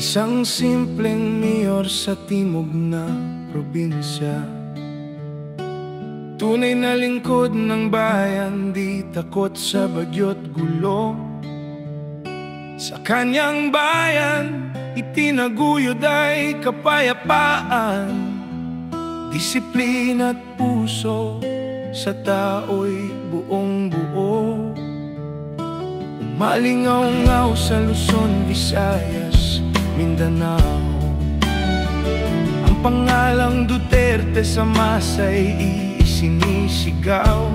Isang simpleng mayor sa timog na probinsya, tunay na lingkod ng bayan, di takot sa bagyo't gulo. Sa kanyang bayan, itinaguyod ay kapayapaan, disiplina at puso, sa tao'y buong buo. Umalingaw-ngaw sa Luzon, Visayas, Mindanao, ang pangalang Duterte sa masa'y isinisigaw.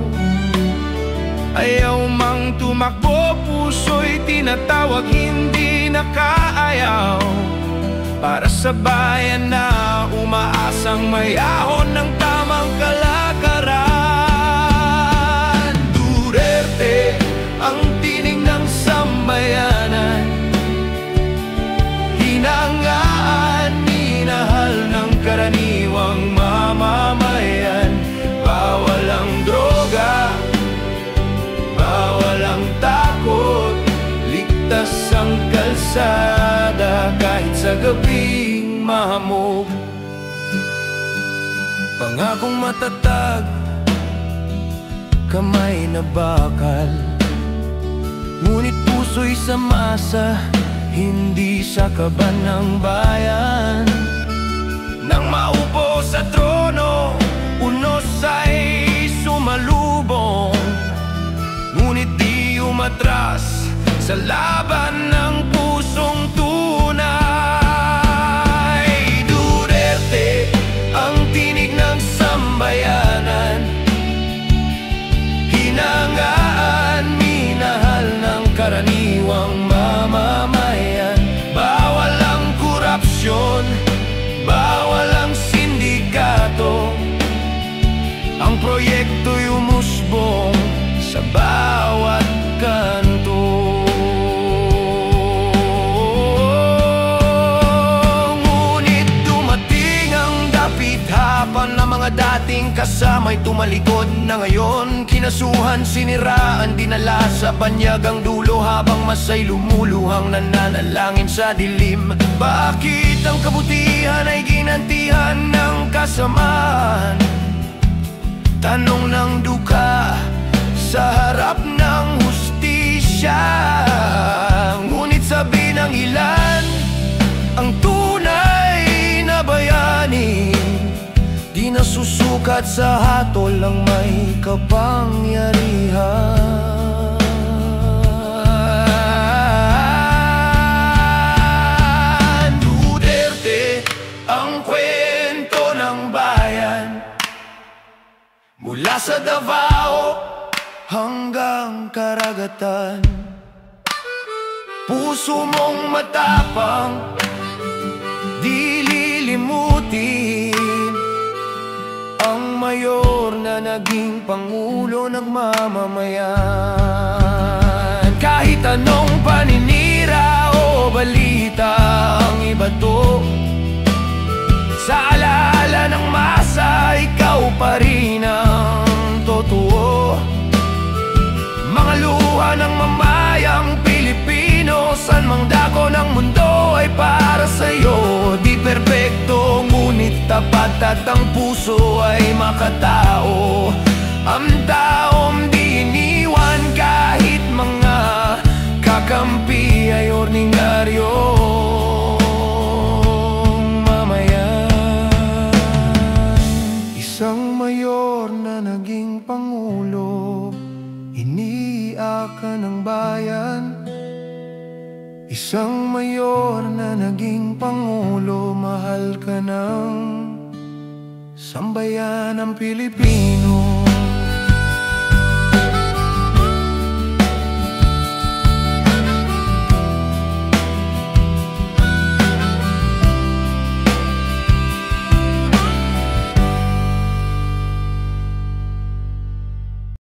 Ayaw mang tumakbo, puso'y tinatawag, hindi nakaayaw, para sa bayan na umaasang may ahon ng tamang kalakaran. Duterte, ang tinig ng sambayanan, hinangaan, minahal ng karaniwang mamamayan. Bawal ang droga, bawal ang takot, ligtas ang kalsada kahit sa gabing mahamog. Pangakong matatag, kamay na bakal, ngunit puso'y sa masa, hindi sa kaban ng bayan. Nang maupo sa trono, unos ay sumalubong, ngunit di umatras sa laban ng pusong tunay. Duterte, ang tinig ng sambayanan, hinangaan, minahal ng karaniwang mamamayan. Bawal ang korupsyon, bawal ang sindikato, ang proyekto'y umusbong sa bawat kanto. Ngunit dumating ang dapit-hapan na mga dating kasama'y tumalikod na ngayon. Kinasuhan, siniraan, dinala sa banyagang dulo, habang masa'y lumuluhang nananalangin sa dilim. Bakit ang kabutihan ay ginantihan ng kasamaan? Tanong ng duka sa harap ng hustisya. Ngunit sabi ng ilan, ang tunay na bayani di nasusukat sa hatol ng may kapangyarihan. Duterte, ang kwento ng bayan, mula sa Davao hanggang karagatan. Puso mong matapang, di lilimutin, ang mayor na naging pangulo ng mamamayan. Kahit anong paninira o balita ang ibato, sa alaala ng masa, ikaw pa rin ang totoo. Mga luha ng mamayang Pilipino, saan mang dako ng mundo ay para sa'yo. Di perpekto, ngunit tapat at ang puso ay makatao. Ang taong di iniwan kahit mga kakampi ay ordinaryo. Isang mayor na naging pangulo, iniiyakan ng bayan. Isang mayor na naging pangulo, mahal ka ng sambayanang Pilipino.